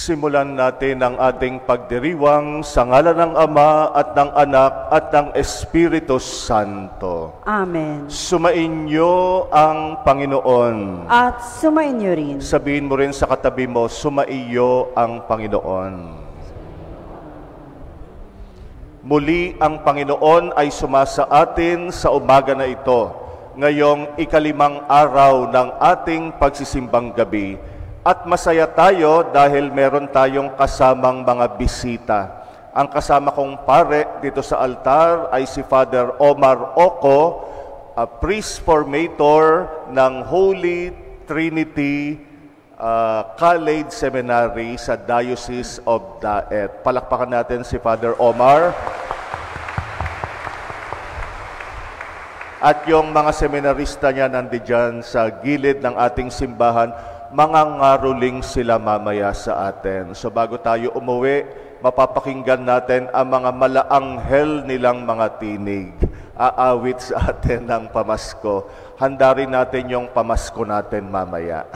Simulan natin ang ating pagdiriwang sa ngalan ng Ama at ng Anak at ng Espiritu Santo. Amen. Sumainyo ang Panginoon. At sumainyo rin. Sabihin mo rin sa katabi mo, sumaiyo ang Panginoon. Muli ang Panginoon ay sumasa atin sa umaga na ito, ngayong ikalimang araw ng ating pagsisimbang gabi. At masaya tayo dahil meron tayong kasamang mga bisita. Ang kasama kong pare dito sa altar ay si Father Omar Oco, a priest formator ng Holy Trinity College Seminary sa Diocese of Daet. Palakpakan natin si Father Omar. At yung mga seminarista niya nandiyan sa gilid ng ating simbahan, mga ngaruling sila mamaya sa atin. So bago tayo umuwi, mapapakinggan natin ang mga malaanghel nilang mga tinig. Aawit sa atin ng pamasko. Handa rin natin yung pamasko natin mamaya.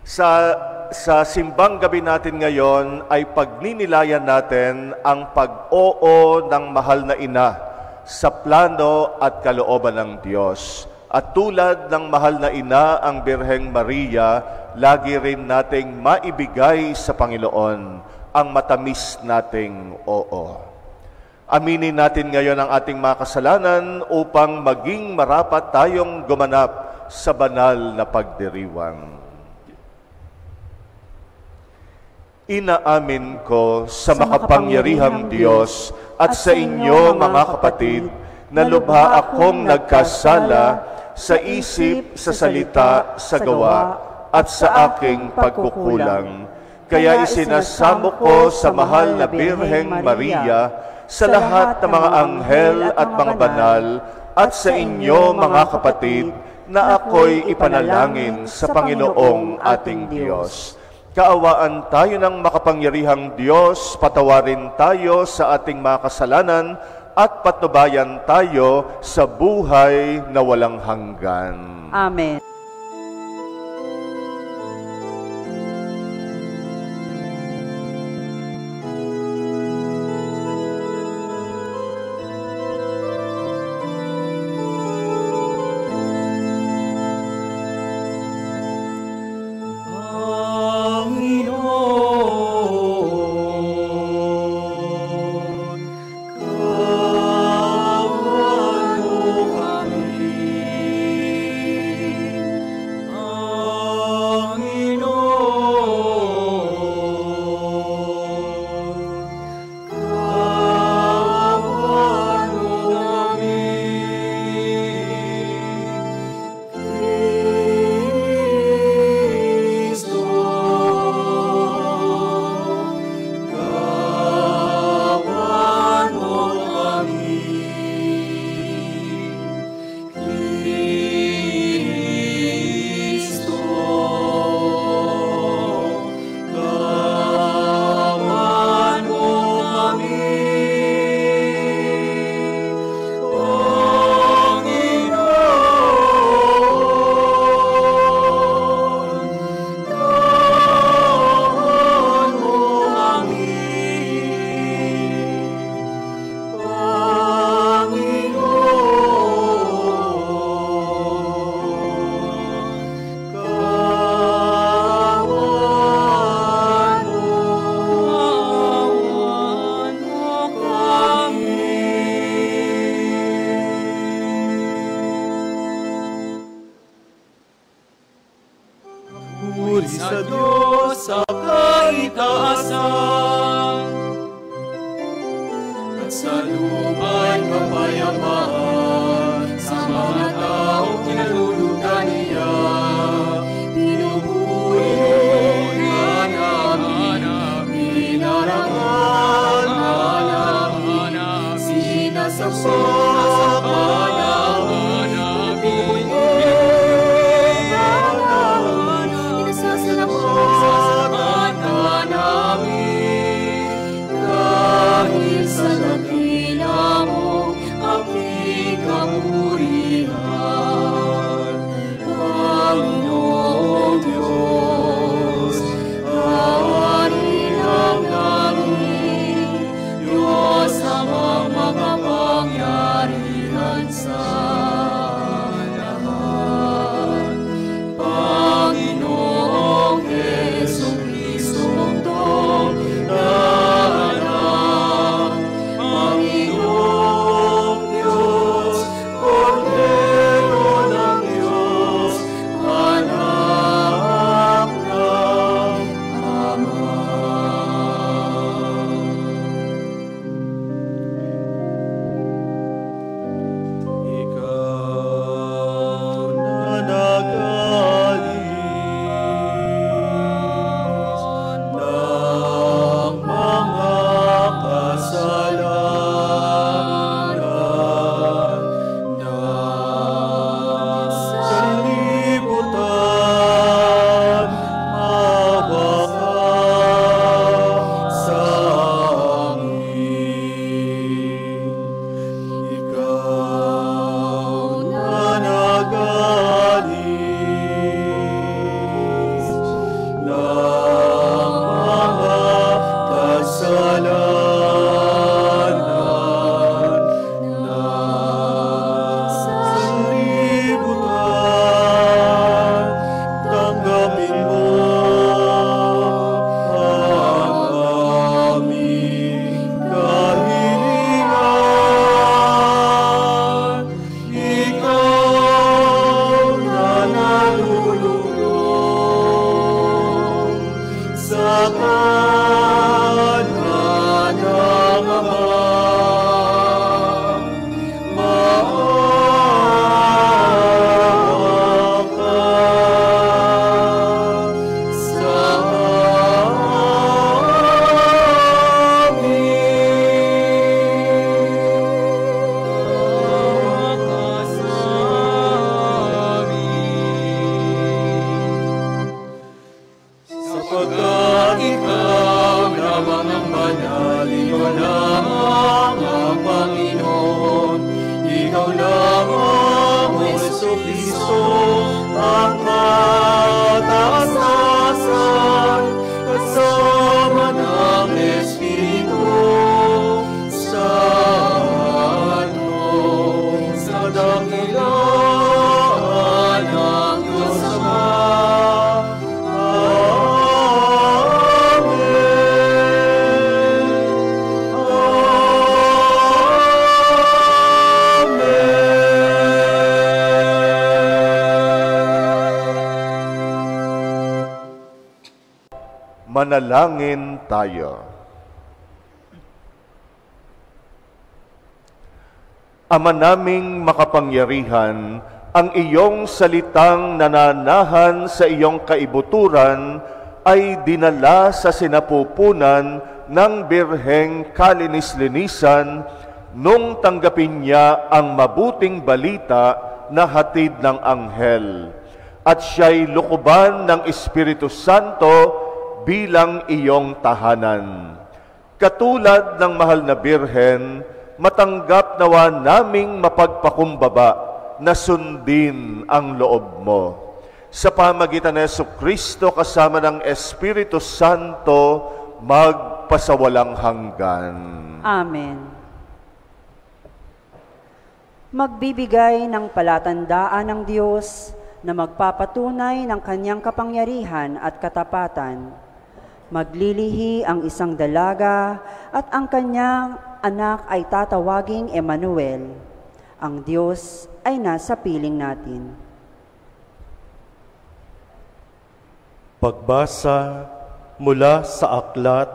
Sa simbang gabi natin ngayon ay pagninilayan natin ang pag-oo ng mahal na ina sa plano at kalooban ng Diyos. At tulad ng mahal na ina ang Birheng Maria, lagi rin nating maibigay sa Panginoon ang matamis nating oo. Aminin natin ngayon ang ating mga kasalanan upang maging marapat tayong gumanap sa banal na pagdiriwang. Inaamin ko sa makapangyarihang Diyos at sa inyo mga kapatid na lubha akong nagkasala sa isip, sa salita, sa gawa, at sa aking pagkukulang. Kaya isinasamo ko sa mahal na Birheng Maria, sa lahat ng mga anghel at mga banal, at sa inyo mga kapatid, na ako'y ipanalangin sa Panginoong ating Diyos. Kaawaan tayo ng makapangyarihang Diyos, patawarin tayo sa ating mga kasalanan, at patnubayan tayo sa buhay na walang hanggan. Amen. Dahil sa dakila mo, aking Manalangin tayo. Ama naming makapangyarihan, ang iyong salitang nananahan sa iyong kaibuturan ay dinala sa sinapupunan ng Birheng Kalinis-linisan nung tanggapin niya ang mabuting balita na hatid ng anghel. At siya'y lukuban ng Espiritu Santo bilang iyong tahanan. Katulad ng mahal na Birhen, matanggap nawa naming mapagpakumbaba na sundin ang loob mo. Sa pamagitan ng Jesucristo kasama ng Espiritu Santo, magpasawalang hanggan. Amen. Magbibigay ng palatandaan ng Diyos na magpapatunay ng kanyang kapangyarihan at katapatan. Maglilihi ang isang dalaga at ang kanyang anak ay tatawaging Emmanuel. Ang Diyos ay nasa piling natin. Pagbasa mula sa aklat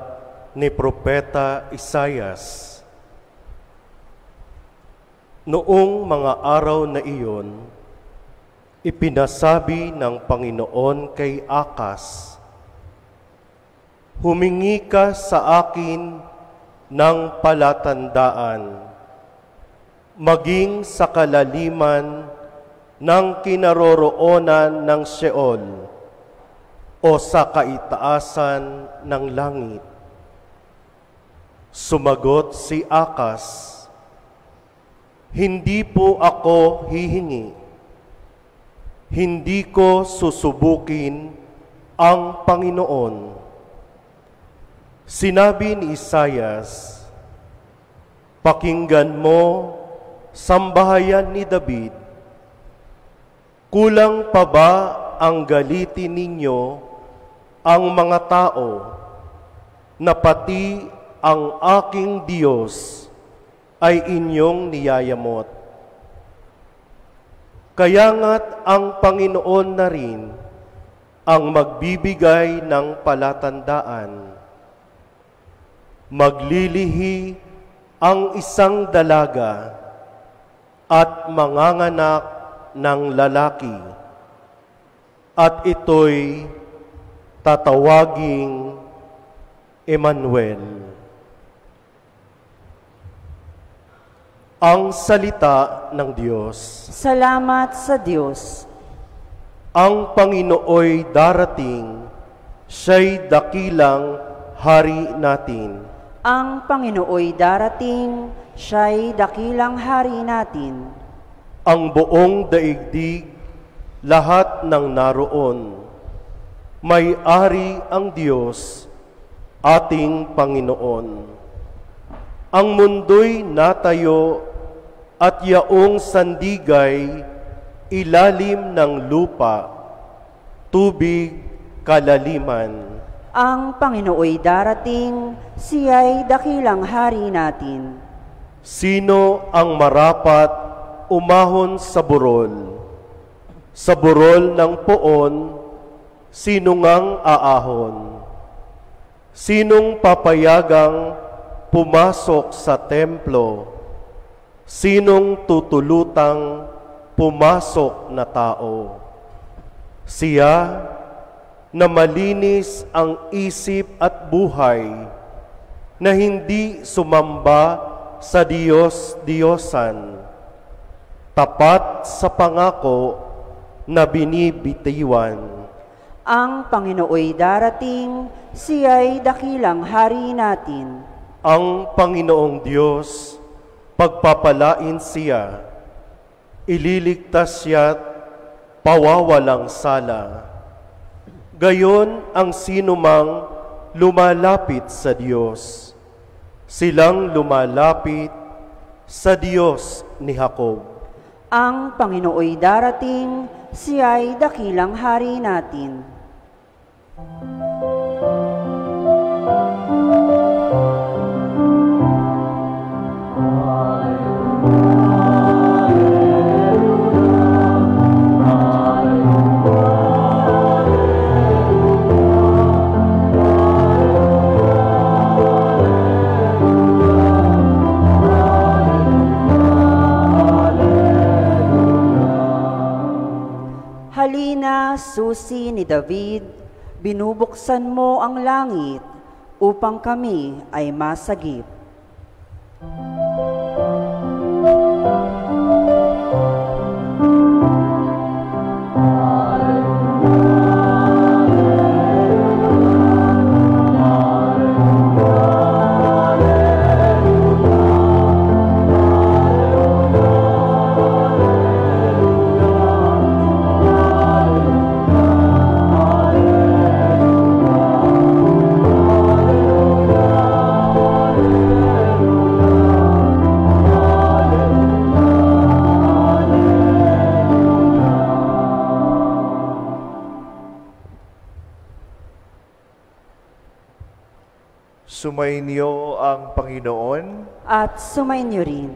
ni Propeta Isaias. Noong mga araw na iyon, ipinasabi ng Panginoon kay Akas, "Humingi ka sa akin ng palatandaan, maging sa kalaliman ng kinaroroonan ng Sheol o sa kaitaasan ng langit." Sumagot si Akas, "Hindi po ako hihingi. Hindi ko susubukin ang Panginoon." Sinabi ni Isaias, "Pakinggan mo, sambahayan ni David. Kulang pa ba ang galitin ninyo ang mga tao na pati ang aking Diyos ay inyong niyayamot? Kaya nga't ang Panginoon na rin ang magbibigay ng palatandaan. Maglilihi ang isang dalaga at manganganak ng lalaki, at ito'y tatawaging Emmanuel." Ang salita ng Diyos. Salamat sa Diyos. Ang Panginooy darating, siya'y dakilang hari natin. Ang Panginooy darating, siya'y dakilang hari natin. Ang buong daigdig, lahat ng naroon, may-ari ang Diyos, ating Panginoon. Ang mundo'y natayo at yaong sandigay, ilalim ng lupa, tubig, kalaliman. Ang Panginooy darating, siya'y dakilang hari natin. Sino ang marapat umahon sa burol? Sa burol ng poon, sino ngang aahon? Sinong papayagang pumasok sa templo? Sinong tutulutang pumasok na tao? Siya na malinis ang isip at buhay, na hindi sumamba sa Diyos-Diyosan, tapat sa pangako na binibitiwan. Ang Panginooy darating, siya'y dakilang hari natin. Ang Panginoong Diyos, pagpapalain siya, ililigtas siya't pawawalang sala. Gayon ang sinumang lumalapit sa Diyos, silang lumalapit sa Diyos ni Jacob. Ang Panginooy darating, siya'y dakilang hari natin. Halina, susi ni David, binubuksan mo ang langit upang kami ay masagip. Sumainyo ang Panginoon. At sumainyo rin.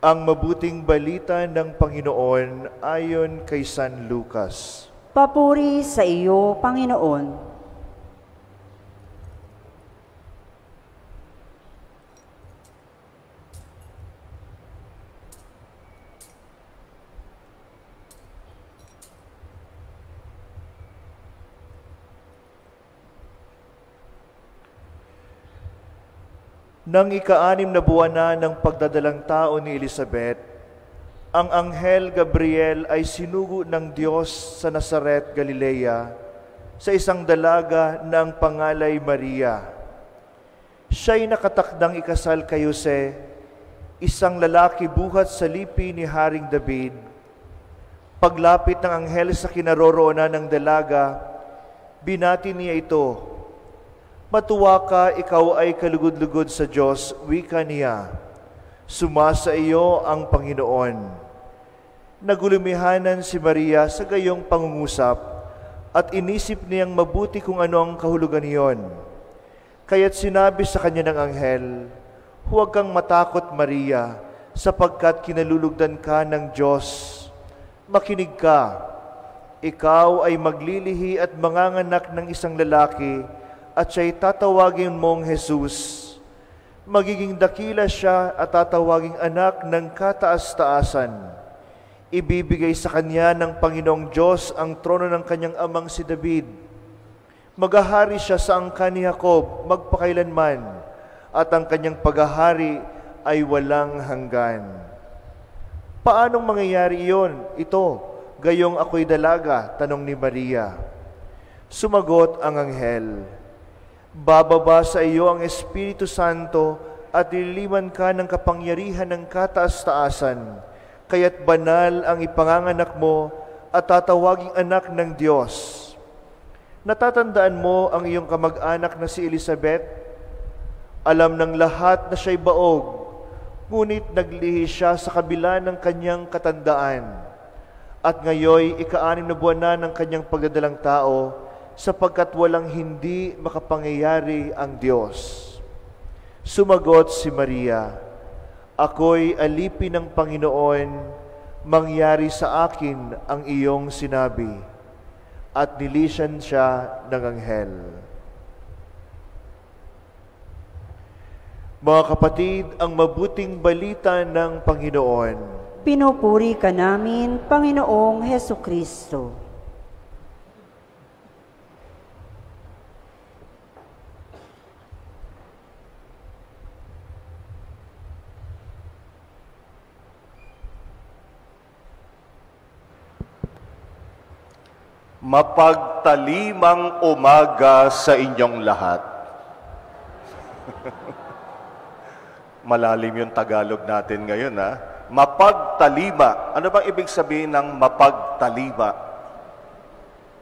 Ang mabuting balita ng Panginoon ayon kay San Lucas. Papuri sa iyo, Panginoon. Nang ika-6 na buwan na ng pagdadalang tao ni Elizabeth, ang Anghel Gabriel ay sinugo ng Diyos sa Nazaret, Galilea, sa isang dalaga na ang pangalay Maria. Siya'y nakatakdang ikasal kay Jose, isang lalaki buhat sa lipi ni Haring David. Paglapit ng anghel sa kinaroroonan ng dalaga, binati niya ito, "Matuwa ka, ikaw ay kalugod-lugod sa Diyos," wika niya. "Sumasa iyo ang Panginoon." Nagulumihanan si Maria sa gayong pangungusap at inisip niyang mabuti kung ano ang kahulugan niyon. Kaya't sinabi sa kanya ng anghel, "Huwag kang matakot, Maria, sapagkat kinalulugdan ka ng Diyos. Makinig ka, ikaw ay maglilihi at manganganak ng isang lalaki, at siya'y tatawagin mong Jesus. Magiging dakila siya at tatawaging anak ng kataas-taasan. Ibibigay sa kanya ng Panginoong Diyos ang trono ng kanyang amang si David. Maghahari siya sa angkan ni Jacob magpakailanman, at ang kanyang paghahari ay walang hanggan." "Paanong mangyayari ito, gayong ako'y dalaga?" tanong ni Maria. Sumagot ang anghel, "Bababa sa iyo ang Espiritu Santo at liliman ka ng kapangyarihan ng kataas-taasan, kaya't banal ang ipanganganak mo at tatawaging anak ng Diyos. Natatandaan mo ang iyong kamag-anak na si Elizabeth? Alam ng lahat na siya'y baog, ngunit naglihi siya sa kabila ng kanyang katandaan. At ngayoy, ika-6 na buwan na ng kanyang pagdadalang tao, sapagkat walang hindi makapangyayari ang Diyos." Sumagot si Maria, "Ako'y alipin ng Panginoon, mangyari sa akin ang iyong sinabi." At nilisyan siya ng anghel. Mga kapatid, ang mabuting balita ng Panginoon. Pinupuri ka namin, Panginoong Hesukristo. Mapagtalimang umaga sa inyong lahat. Malalim yung Tagalog natin ngayon, ha? Mapagtalima. Ano bang ibig sabihin ng mapagtalima?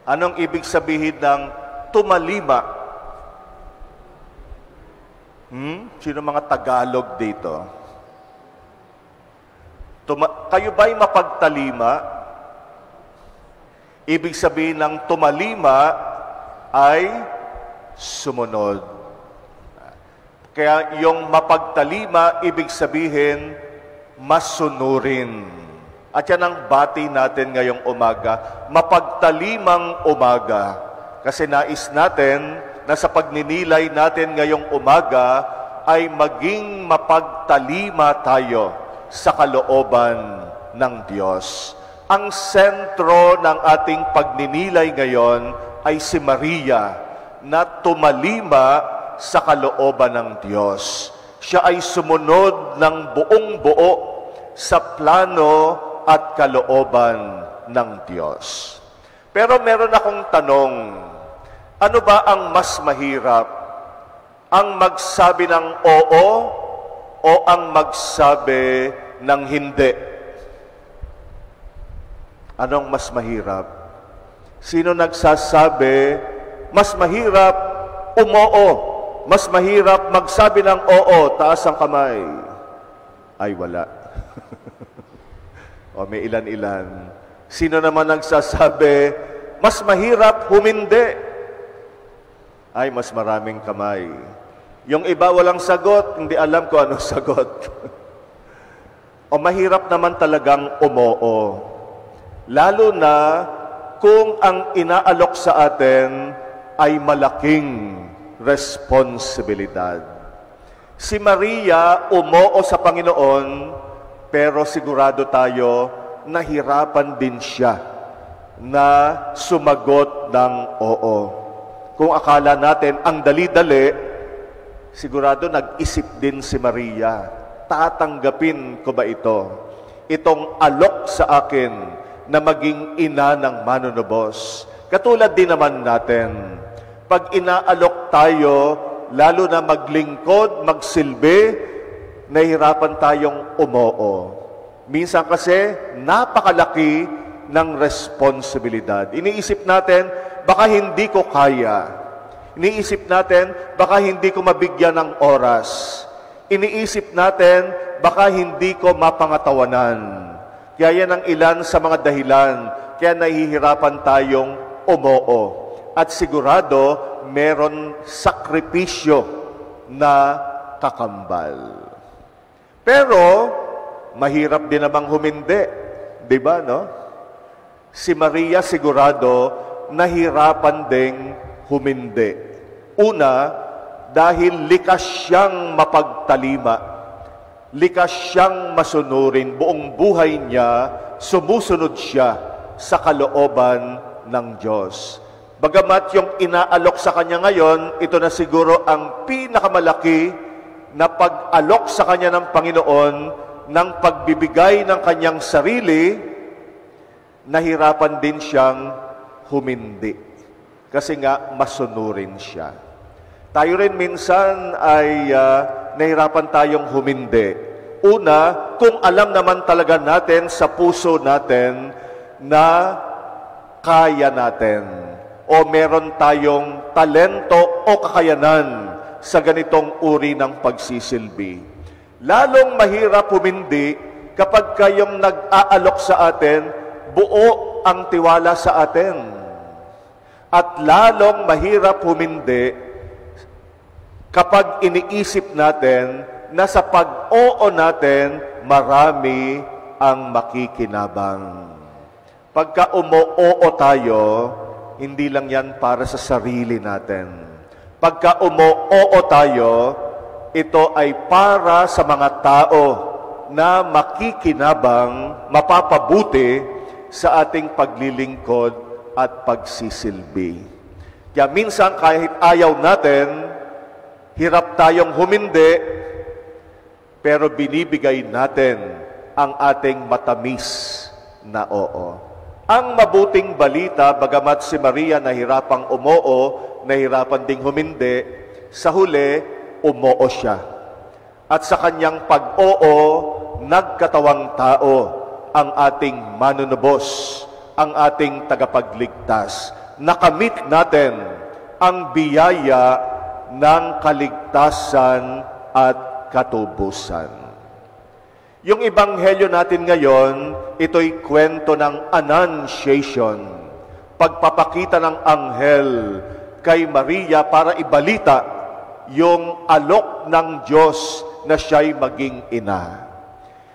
Anong ibig sabihin ng tumalima? Sino mga Tagalog dito? Kayo ba'y mapagtalima? Ibig sabihin ng tumalima ay sumunod. Kaya yung mapagtalima, ibig sabihin masunurin. At yan ang bati natin ngayong umaga, mapagtalimang umaga. Kasi nais natin na sa pagninilay natin ngayong umaga ay maging mapagtalima tayo sa kalooban ng Diyos. Ang sentro ng ating pagninilay ngayon ay si Maria na tumalima sa kalooban ng Diyos. Siya ay sumunod ng buong-buo sa plano at kalooban ng Diyos. Pero meron akong tanong, ano ba ang mas mahirap? Ang magsabi ng oo o ang magsabi ng hindi? Anong mas mahirap? Sino nagsasabi, mas mahirap umoo, mas mahirap magsabi ng oo, taas ang kamay? Ay, wala. O may ilan-ilan. Sino naman nagsasabi, mas mahirap humindi? Ay, mas maraming kamay. Yung iba walang sagot, hindi alam ko anong sagot. O mahirap naman talagang umoo. Lalo na kung ang inaalok sa atin ay malaking responsibilidad. Si Maria umoo sa Panginoon, pero sigurado tayo, nahirapan din siya na sumagot ng oo. Kung akala natin ang dali-dali, sigurado nag-isip din si Maria, tatanggapin ko ba ito? Itong alok sa akin na maging ina ng manunubos. Katulad din naman natin, pag inaalok tayo, lalo na maglingkod, magsilbi, nahihirapan tayong umoo. Minsan kasi, napakalaki ng responsibilidad. Iniisip natin, baka hindi ko kaya. Iniisip natin, baka hindi ko mabigyan ng oras. Iniisip natin, baka hindi ko mapangatawanan. Kaya yan ang ilan sa mga dahilan, kaya nahihirapan tayong umoo. At sigurado, meron sakripisyo na kakambal. Pero, mahirap din namang humindi. Di ba, no? Si Maria sigurado, nahirapan ding humindi. Una, dahil likas siyang mapagtalima. Likas siyang masunurin, buong buhay niya, sumusunod siya sa kalooban ng Diyos. Bagamat yung inaalok sa kanya ngayon, ito na siguro ang pinakamalaki na pag-alok sa kanya ng Panginoon, ng pagbibigay ng kanyang sarili, nahirapan din siyang humindi. Kasi nga, masunurin siya. Tayo rin minsan ay nahirapan tayong humindi. Una, kung alam naman talaga natin sa puso natin na kaya natin o meron tayong talento o kakayanan sa ganitong uri ng pagsisilbi. Lalong mahirap humindi kapag kayong nag-aalok sa atin, buo ang tiwala sa atin. At lalong mahirap humindi kapag iniisip natin na sa pag-oo natin, marami ang makikinabang. Pagka umo-oo tayo, hindi lang yan para sa sarili natin. Pagka umo-oo tayo, ito ay para sa mga tao na makikinabang, mapapabuti sa ating paglilingkod at pagsisilbi. Kaya minsan kahit ayaw natin, hirap tayong humindi, pero binibigay natin ang ating matamis na oo. Ang mabuting balita, bagamat si Maria nahirapang umoo, nahirapan ding humindi, sa huli, umoo siya. At sa kanyang pag-oo, nagkatawang tao ang ating manunubos, ang ating tagapagligtas. Nakamit natin ang biyaya ng kaligtasan at katubusan. Yung ebanghelyo natin ngayon, ito'y kwento ng Annunciation, pagpapakita ng anghel kay Maria para ibalita yung alok ng Diyos na siya'y maging ina.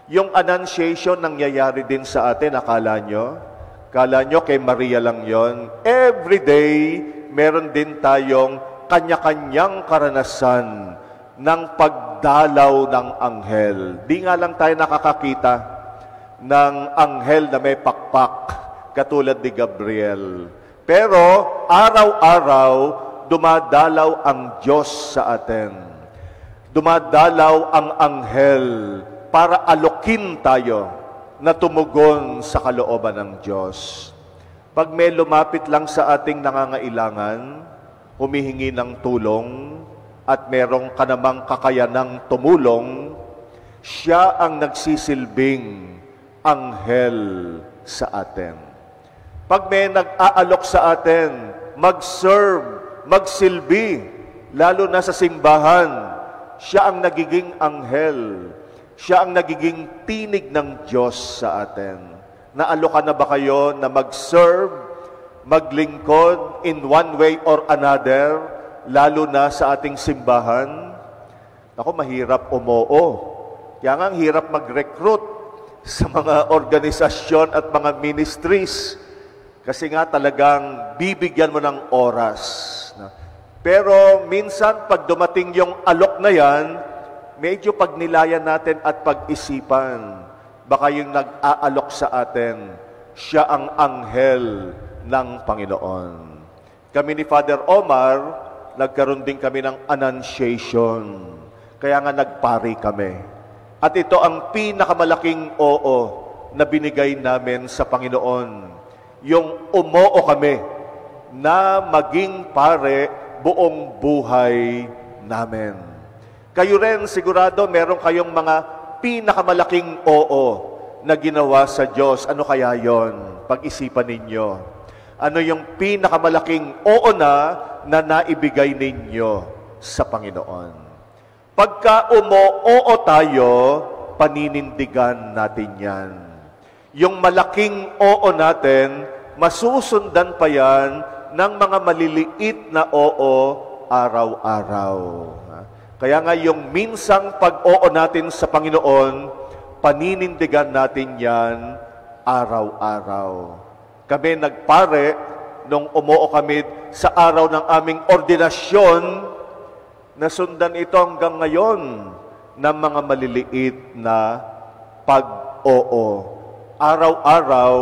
Yung Annunciation nangyayari din sa atin, akala nyo? Akala nyo kay Maria lang yon? Every day, meron din tayong kanya-kanyang karanasan ng pagdalaw ng anghel. Di nga lang tayo nakakakita. ng anghel na may pakpak, katulad ni Gabriel. Pero araw-araw, dumadalaw ang Diyos sa atin. Dumadalaw ang anghel para alokin tayo na tumugon sa kalooban ng Diyos. Pag may lumapit lang sa ating nangangailangan, humihingi ng tulong, at merong ka namang kakayanang tumulong, siya ang nagsisilbing anghel sa atin. Pag may nag-aalok sa atin, mag-serve, magsilbi, lalo na sa simbahan, siya ang nagiging anghel. Siya ang nagiging tinig ng Diyos sa atin. Naalokan na ba kayo na mag-serve, maglingkod in one way or another, lalo na sa ating simbahan? Ako, mahirap umoo. Kaya nga, ang hirap mag-recruit sa mga organisasyon at mga ministries. Kasi nga talagang bibigyan mo ng oras. Pero minsan, pag dumating yung alok na yan, medyo pagnilayan natin at pag-isipan. Baka yung nag-aalok sa atin, siya ang anghel ng Panginoon. Kami ni Father Omar, nagkaroon din kami ng annunciation. Kaya nga nagpari kami. At ito ang pinakamalaking oo na binigay namin sa Panginoon. Yung umoo kami na maging pare buong buhay namin. Kayo rin, sigurado, meron kayong mga pinakamalaking oo na ginawa sa Diyos. Ano kaya yon? Pag-isipan ninyo. Ano yung pinakamalaking oo na naibigay ninyo sa Panginoon? Pagka umoo tayo, paninindigan natin yan. Yung malaking oo natin, masusundan pa yan ng mga maliliit na oo araw-araw. Kaya nga yung minsang pag-oo natin sa Panginoon, paninindigan natin yan araw-araw. Kami nagpare nung umoo kami sa araw ng aming ordinasyon, nasundan ito hanggang ngayon ng mga maliliit na pag-oo. Araw-araw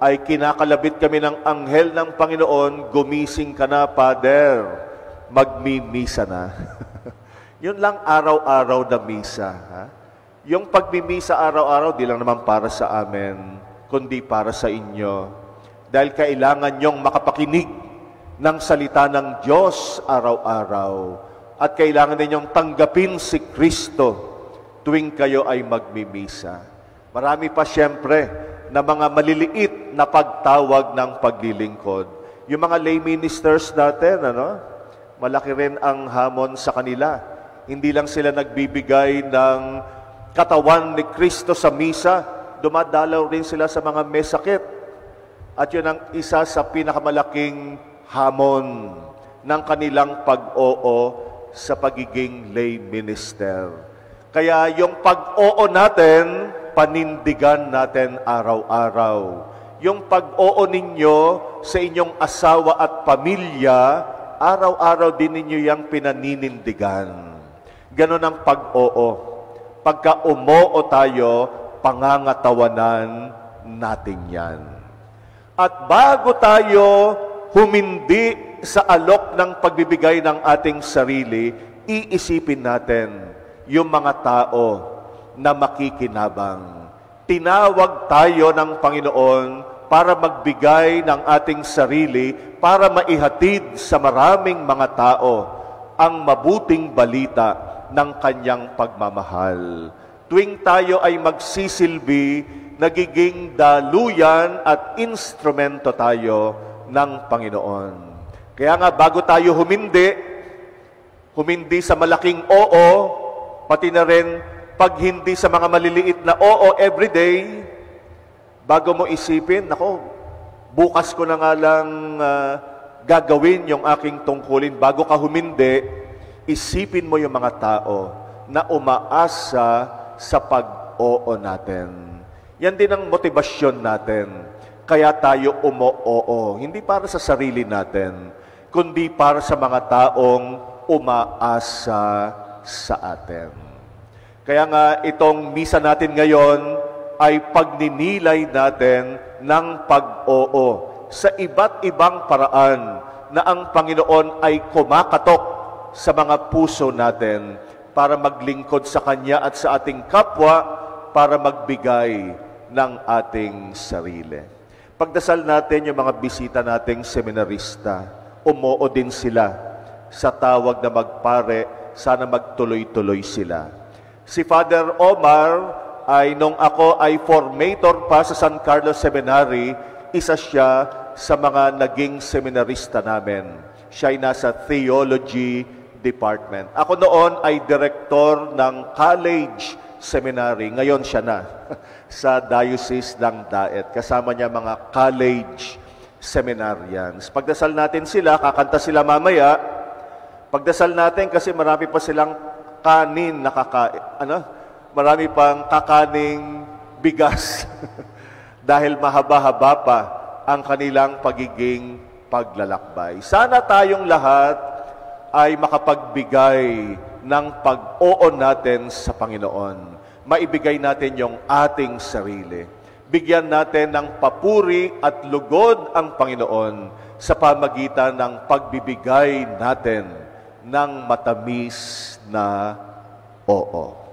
ay kinakalabit kami ng anghel ng Panginoon, gumising ka na, Father, magmimisa na. Yun lang araw-araw na misa. Ha? Yung pagmimisa araw-araw, di lang naman para sa amin, kundi para sa inyo. Dahil kailangan nyong makapakinig ng salita ng Diyos araw-araw. At kailangan ninyong tanggapin si Kristo tuwing kayo ay magmimisa. Marami pa siyempre na mga maliliit na pagtawag ng paglilingkod. Yung mga lay ministers natin, malaki rin ang hamon sa kanila. Hindi lang sila nagbibigay ng katawan ni Kristo sa misa, dumadalaw rin sila sa mga may sakit. At yun ang isa sa pinakamalaking hamon ng kanilang pag-oo sa pagiging lay minister. Kaya yung pag-oo natin, panindigan natin araw-araw. Yung pag-oo ninyo sa inyong asawa at pamilya, araw-araw din ninyo yung pinaninindigan. Ganon ang pag-oo. Pagka umoo tayo, pangangatawanan natin yan. At bago tayo humindi sa alok ng pagbibigay ng ating sarili, iisipin natin yung mga tao na makikinabang. Tinawag tayo ng Panginoon para magbigay ng ating sarili para maihatid sa maraming mga tao ang mabuting balita ng kanyang pagmamahal. Tuwing tayo ay magsisilbi, nagiging daluyan at instrumento tayo ng Panginoon. Kaya nga bago tayo humindi sa malaking oo, pati na rin pag hindi sa mga maliliit na oo everyday, bago mo isipin, bukas ko na nga lang gagawin yung aking tungkulin. Bago ka humindi, isipin mo yung mga tao na umaasa sa pag-oo natin. Yan din ang motibasyon natin. Kaya tayo umoo. Hindi para sa sarili natin, kundi para sa mga taong umaasa sa atin. Kaya nga itong misa natin ngayon, ay pagninilay natin ng pag-oo sa iba't ibang paraan na ang Panginoon ay kumakatok sa mga puso natin para maglingkod sa Kanya at sa ating kapwa, para magbigay ng ating sarili. Pagdasal natin yung mga bisita nating seminarista, umuo din sila sa tawag na magpare, sana magtuloy-tuloy sila. Si Father Omar ay nung ako ay formator pa sa San Carlos Seminary, isa siya sa mga naging seminarista namin. Siya ay nasa Theology Department. Ako noon ay director ng college seminary. Ngayon siya na sa Diocese ng Daet. Kasama niya mga college seminarians. Pagdasal natin sila, kakanta sila mamaya. Pagdasal natin kasi marami pa silang kanin na marami pang kakaning bigas dahil mahaba-haba pa ang kanilang pagiging paglalakbay. Sana tayong lahat ay makapagbigay ng pag-oo natin sa Panginoon. Maibigay natin yung ating sarili. Bigyan natin ng papuri at lugod ang Panginoon sa pamagitan ng pagbibigay natin ng matamis na oo.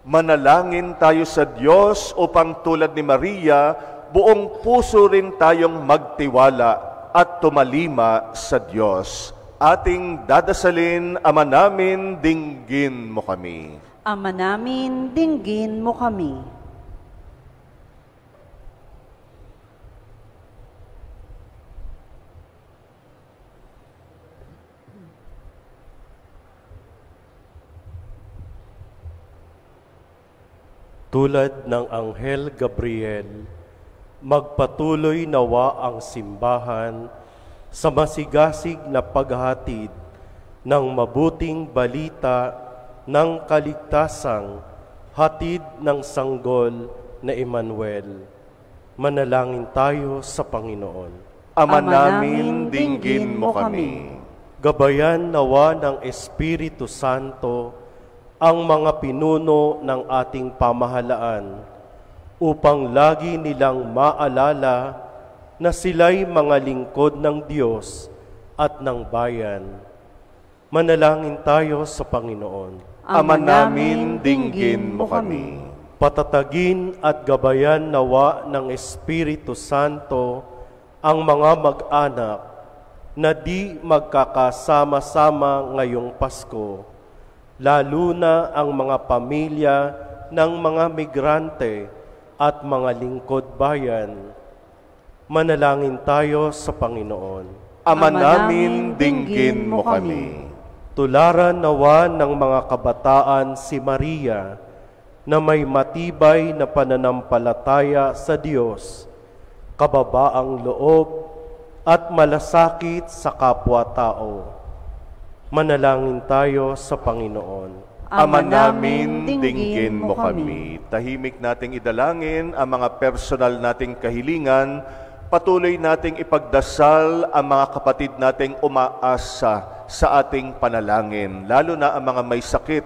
Manalangin tayo sa Diyos upang tulad ni Maria, buong puso rin tayong magtiwala at tumalima sa Diyos. Ating dadasalin, Ama namin, dinggin mo kami. Ama namin, dinggin mo kami. Tulad ng Anghel Gabriel, magpatuloy nawa ang simbahan sa masigasig na paghatid ng mabuting balita ng kaligtasang hatid ng sanggol na Emmanuel. Manalangin tayo sa Panginoon. Ama namin, dinggin mo kami. Gabayan nawa ng Espiritu Santo ang mga pinuno ng ating pamahalaan upang lagi nilang maalala na sila'y mga lingkod ng Diyos at ng bayan. Manalangin tayo sa Panginoon. Ama namin, dinggin mo kami. Patatagin at gabayan nawa ng Espiritu Santo ang mga mag-anak na di magkakasama-sama ngayong Pasko, lalo na ang mga pamilya ng mga migrante at mga lingkod bayan. Manalangin tayo sa Panginoon. Ama namin, dinggin mo kami. Tularan nawa ng mga kabataan si Maria na may matibay na pananampalataya sa Diyos, kababaang loob at malasakit sa kapwa-tao. Manalangin tayo sa Panginoon. Ama namin, dinggin mo kami. Tahimik nating idalangin ang mga personal nating kahilingan. Patuloy nating ipagdasal ang mga kapatid nating umaasa sa ating panalangin, lalo na ang mga may sakit.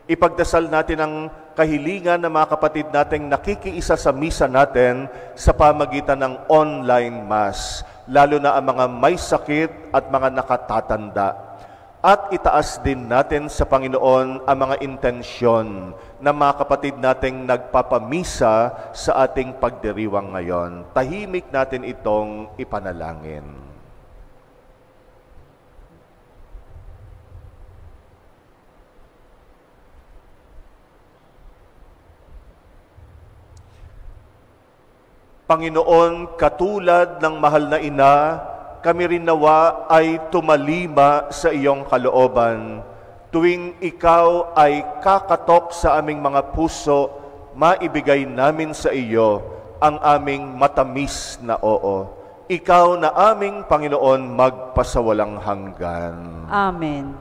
Ipagdasal natin ang kahilingan ng mga kapatid nating nakikiisa sa misa natin sa pamagitan ng online mass, lalo na ang mga may sakit at mga nakatatanda. At itaas din natin sa Panginoon ang mga intensyon ng mga kapatid nating nagpapamisa sa ating pagdiriwang ngayon. Tahimik natin itong ipanalangin. Panginoon, katulad ng mahal na ina, kami rin nawa ay tumalima sa iyong kalooban. Tuwing ikaw ay kakatok sa aming mga puso, maibigay namin sa iyo ang aming matamis na oo. Ikaw na aming Panginoon magpasawalang hanggan. Amen.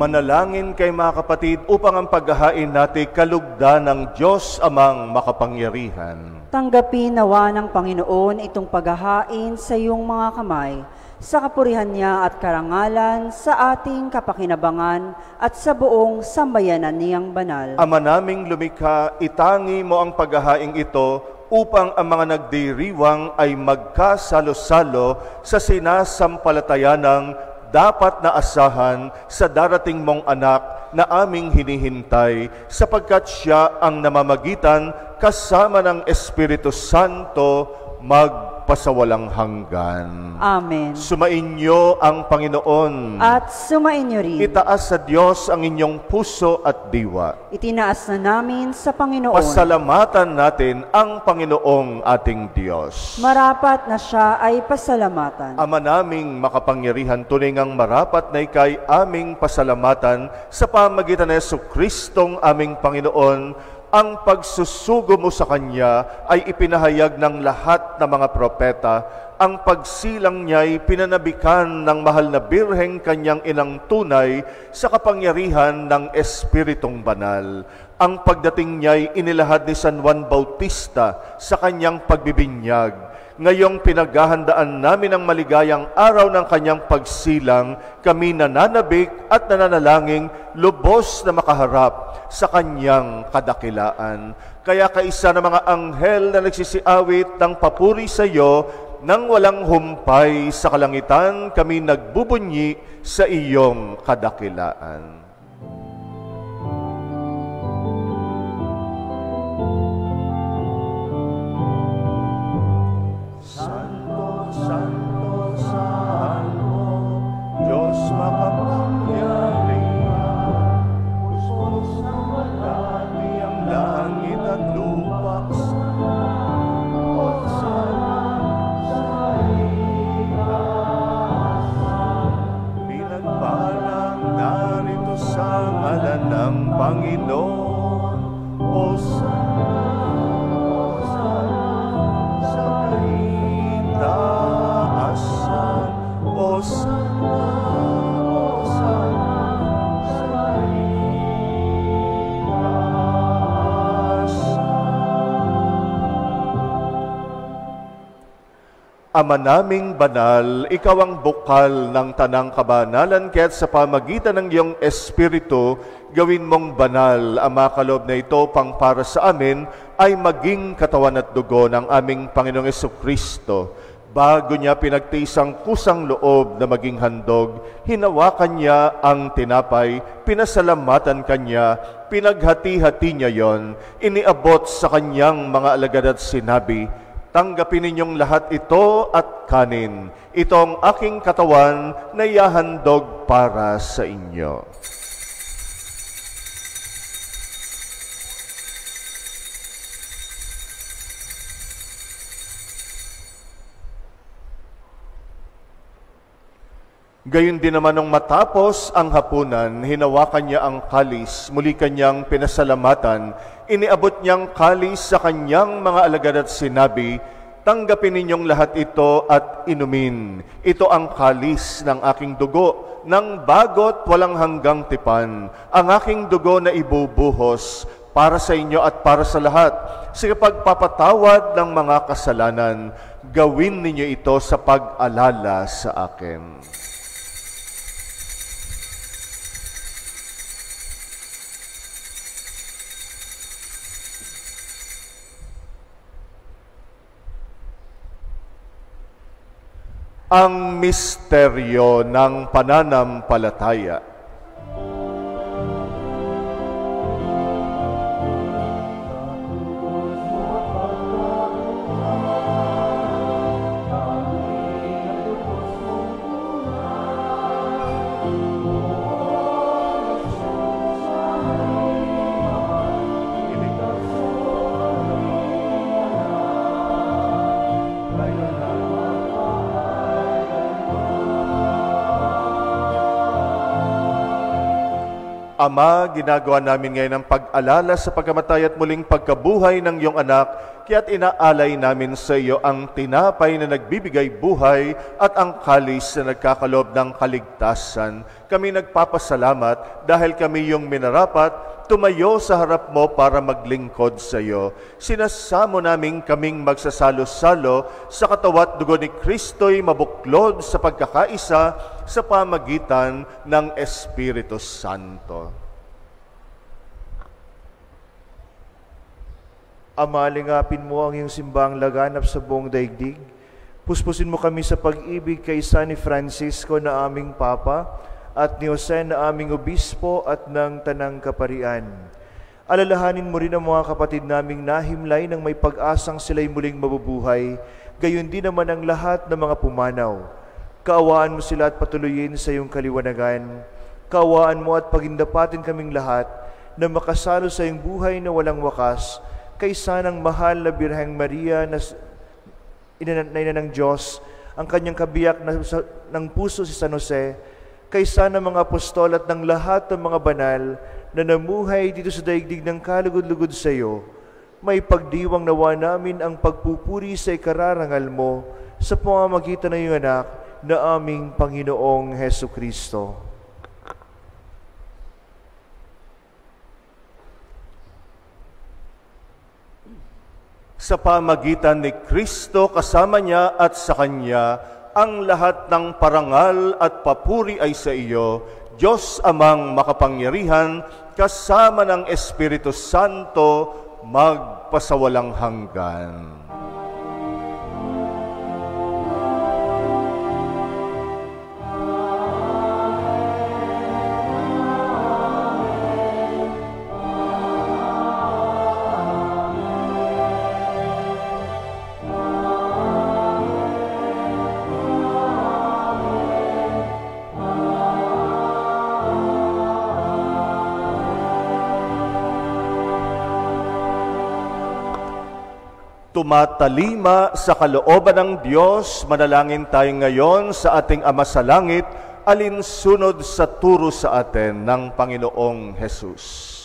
Manalangin kay mga kapatid upang ang paghahain natin kalugdan ng Diyos amang makapangyarihan. Tanggapin nawa ng Panginoon itong paghahain sa iyong mga kamay, sa kapurihan niya at karangalan, sa ating kapakinabangan at sa buong sambayanan niyang banal. Ama naming lumikha, itangi mo ang paghahaing ito upang ang mga nagdiriwang ay magkasalo-salo sa sinasampalatayanang dapat na asahan sa darating mong anak na aming hinihintay, sapagkat siya ang namamagitan kasama ng Espiritu Santo magpasawalang hanggan. Amen. Sumainyo ang Panginoon. At sumainyo rin. Itaas sa Diyos ang inyong puso at diwa. Itinaas na namin sa Panginoon. Pasalamatan natin ang Panginoong ating Diyos. Marapat na siya ay pasalamatan. Ama naming makapangyarihan, tunay ngang marapat na ikay aming pasalamatan sa pamagitan ng Jesucristong aming Panginoon. Ang pagsusugo mo sa Kanya ay ipinahayag ng lahat ng mga propeta. Ang pagsilang niya'y pinanabikan ng mahal na birheng Kanyang inang tunay sa kapangyarihan ng Espiritong Banal. Ang pagdating niya'y inilahad ni San Juan Bautista sa Kanyang pagbibinyag. Ngayong pinaghahandaan namin ang maligayang araw ng Kanyang pagsilang, kami nananabik at nananalangin lubos na makaharap sa Kanyang kadakilaan. Kaya kaisa ng mga anghel na nagsisiawit ng papuri sa iyo, nang walang humpay sa kalangitan, kami nagbubunyi sa iyong kadakilaan. Ama naming banal, ikaw ang bukal ng tanang kabanalan, kaya't sa pamagitan ng iyong Espiritu, gawin mong banal ang mga kaloob na ito pang para sa amin ay maging katawan at dugo ng aming Panginoong Jesucristo. Bago niya pinagtiisang kusang loob na maging handog, hinawakan niya ang tinapay, pinasalamatan kanya, pinaghati-hati niya yon, iniabot sa kanyang mga alagad at sinabi, "Tanggapin ninyong lahat ito at kanin. Ito ang aking katawan na ihahandog para sa inyo." Gayon din naman nung matapos ang hapunan, hinawakan niya ang kalis, muli kanyang pinasalamatan, iniabot niyang kalis sa kanyang mga alagad at sinabi, "Tanggapin ninyong lahat ito at inumin. Ito ang kalis ng aking dugo, ng bagot walang hanggang tipan, ang aking dugo na ibubuhos para sa inyo at para sa lahat. Sa pagpapatawad ng mga kasalanan, gawin ninyo ito sa pag-alala sa akin." Ang misteryo ng pananampalataya. Ama, ginagawa namin ngayon ang pag-alala sa pagkamatay at muling pagkabuhay ng iyong anak. kaya't inaalay namin sa iyo ang tinapay na nagbibigay buhay at ang kalis na nagkakalob ng kaligtasan. Kami nagpapasalamat dahil kami yung minarapat tumayo sa harap mo para maglingkod sa iyo. Sinasamo namin kaming magsasalo-salo sa katawan at dugo ni Kristo'y mabuklod sa pagkakaisa sa pamagitan ng Espiritu Santo. Ama, lingapin mo ang iyong simbang laganap sa buong daigdig. Puspusin mo kami sa pag-ibig kay San Francisco na aming Papa at ni Jose na aming Obispo at ng Tanang Kaparian. Alalahanin mo rin ang mga kapatid naming nahimlay ng may pag-asang sila'y muling mabubuhay, gayon din naman ang lahat ng mga pumanaw. Kaawaan mo sila at patuloyin sa iyong kaliwanagan. Kaawaan mo at pagindapatin kaming lahat na makasalo sa iyong buhay na walang wakas, kaysa ng mahal na Birheng Maria na ina ng Diyos, ang kanyang kabiyak ng puso si San Jose, kaysa ng mga apostol at ng lahat ng mga banal na namuhay dito sa daigdig ng kalugod-lugod sa iyo, may pagdiwang nawa namin ang pagpupuri sa ikararangal mo sa pamamagitan ng iyong anak na aming Panginoong Hesu Kristo. Sa pamagitan ni Kristo, kasama niya at sa Kanya, ang lahat ng parangal at papuri ay sa iyo, Diyos Amang makapangyarihan, kasama ng Espiritu Santo, magpasawalang hanggan. Tumatalima sa kalooban ng Diyos, manalangin tayo ngayon sa ating Ama sa Langit, alinsunod sa turo sa atin ng Panginoong Hesus.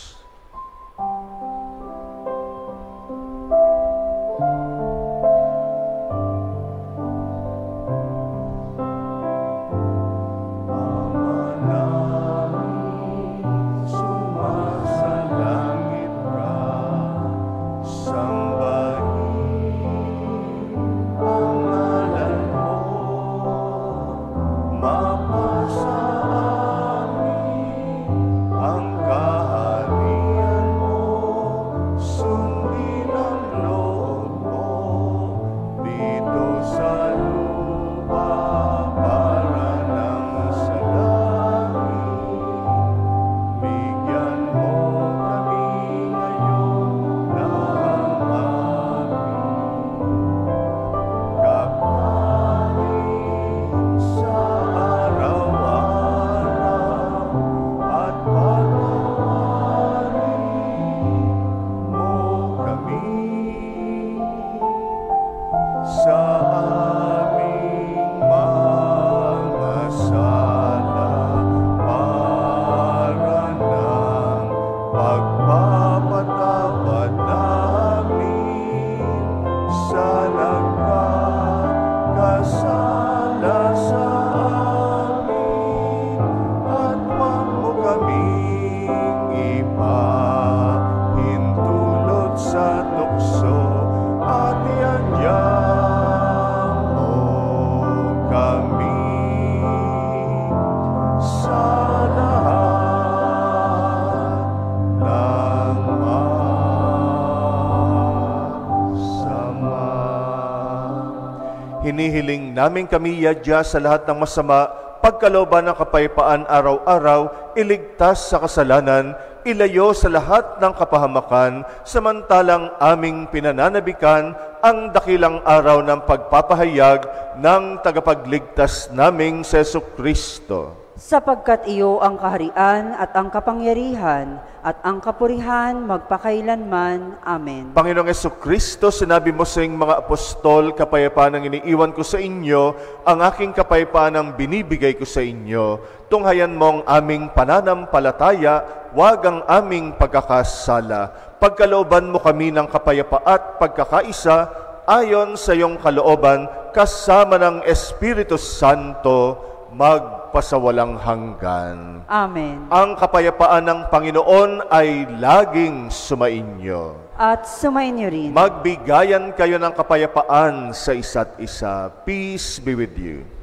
Hinihiling namin kami yadya sa lahat ng masama, pagkalooban ng kapayapaan araw-araw, iligtas sa kasalanan, ilayo sa lahat ng kapahamakan, samantalang aming pinananabikan ang dakilang araw ng pagpapahayag ng tagapagligtas naming si Jesucristo. Sapagkat iyo ang kaharian at ang kapangyarihan at ang kapurihan magpakailanman. Amen. Panginoong Jesucristo, sinabi mo sa iyong mga apostol, kapayapaan ang iniiwan ko sa inyo, ang aking kapayapaan ang binibigay ko sa inyo. Tunghayan mo ang aming pananampalataya, huwag ang aming pagkakasala. Pagkalooban mo kami ng kapayapa at pagkakaisa ayon sa iyong kalooban kasama ng Espiritu Santo magpasawalang hanggan. Amen. Ang kapayapaan ng Panginoon ay laging sumainyo. At sumainyo rin. Magbigayan kayo ng kapayapaan sa isa't isa. Peace be with you.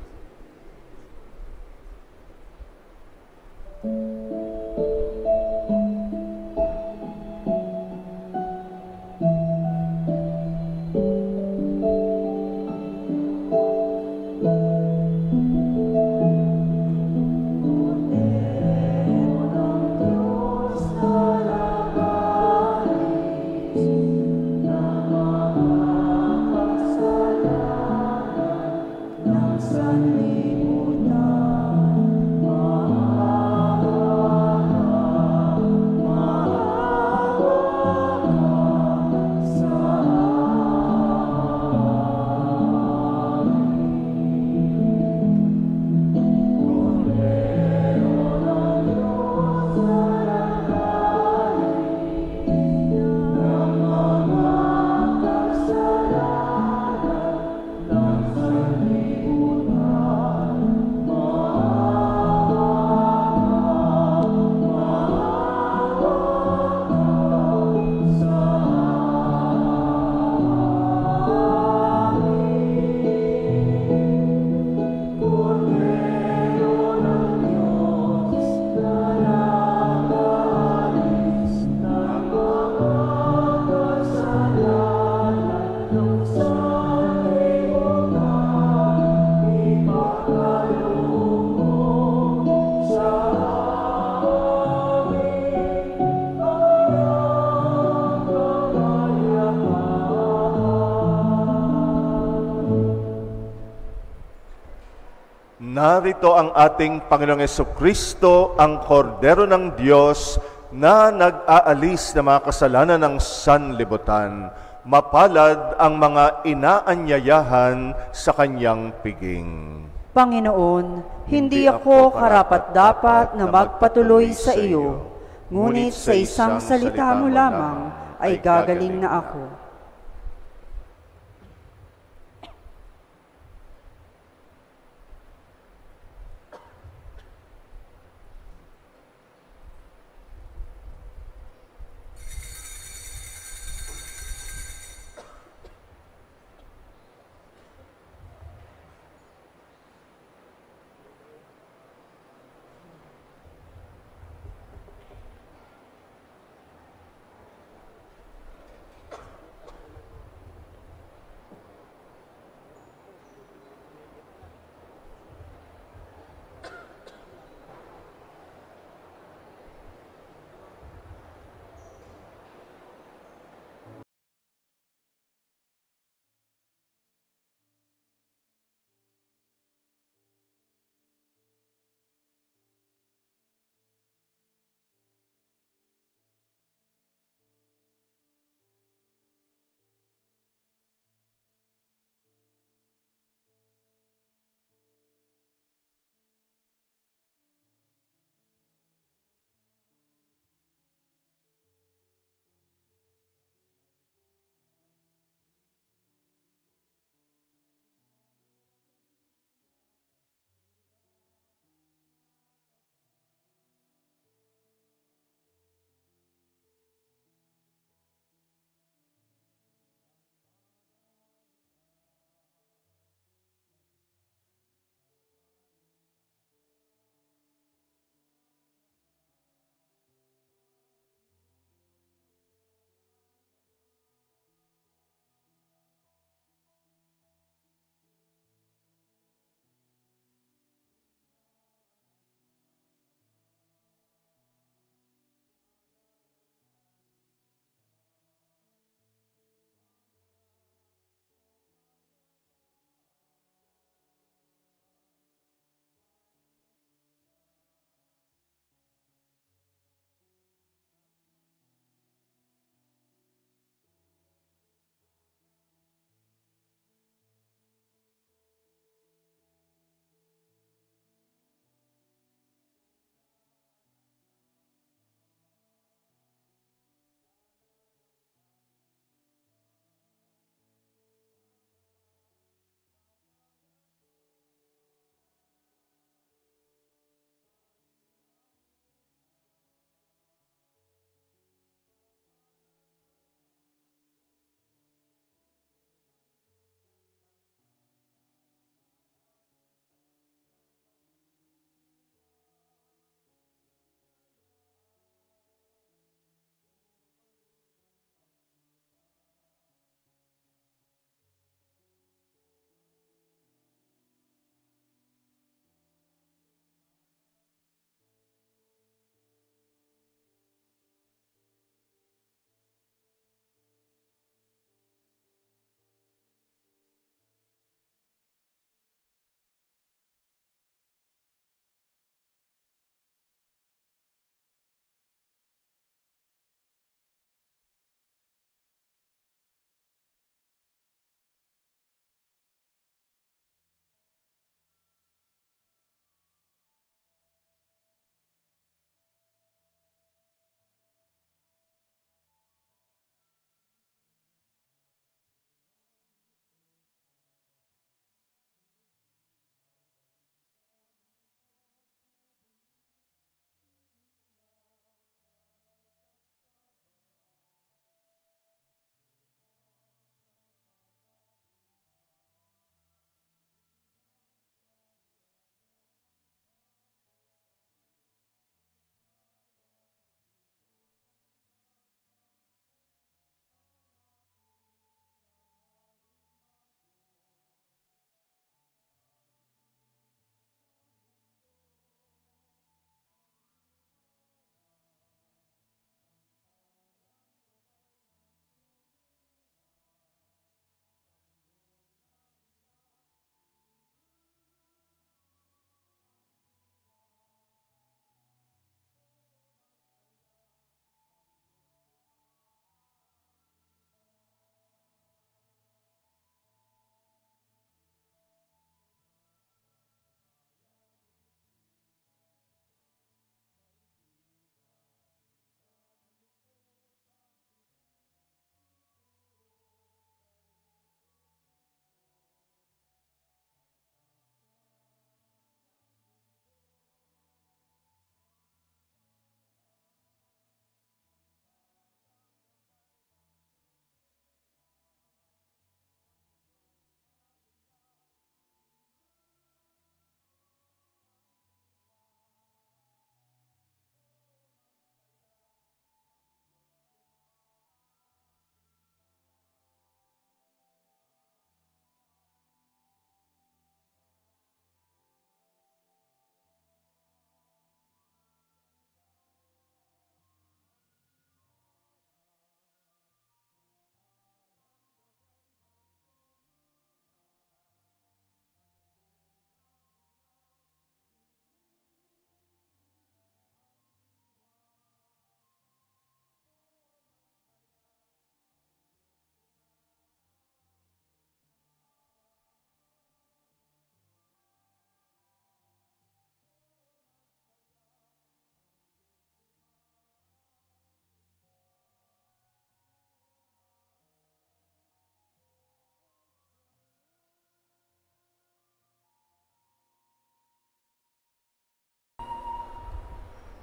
Narito ang ating Panginoong Jesucristo, ang Kordero ng Diyos na nag-aalis ng mga kasalanan ng sanlibutan. Mapalad ang mga inaanyayahan sa kanyang piging. Panginoon, hindi ako karapat-dapat na magpatuloy sa iyo, ngunit sa isang salita mo lamang ay gagaling na ako.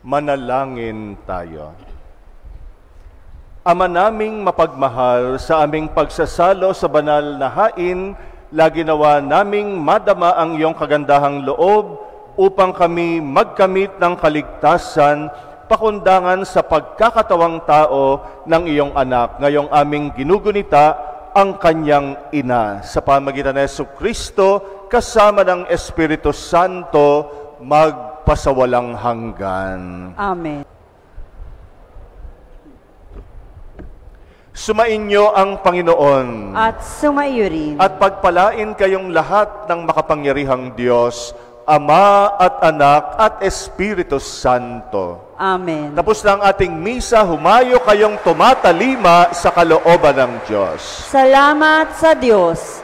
Manalangin tayo. Ama naming mapagmahal, sa aming pagsasalo sa banal na hain, lagi nawa naming madama ang iyong kagandahang loob upang kami magkamit ng kaligtasan, pakundangan sa pagkakatawang tao ng iyong anak, ngayong aming ginugunita ang kanyang ina. Sa pamagitan ng Jesucristo, kasama ng Espiritu Santo, magpasawalang hanggan. Amen. Sumainyo ang Panginoon. At sumaiyo rin. At pagpalain kayong lahat ng makapangyarihang Diyos, Ama at Anak at Espiritu Santo. Amen. Tapos na ang ating misa, humayo kayong tumatalima sa kalooban ng Diyos. Salamat sa Diyos.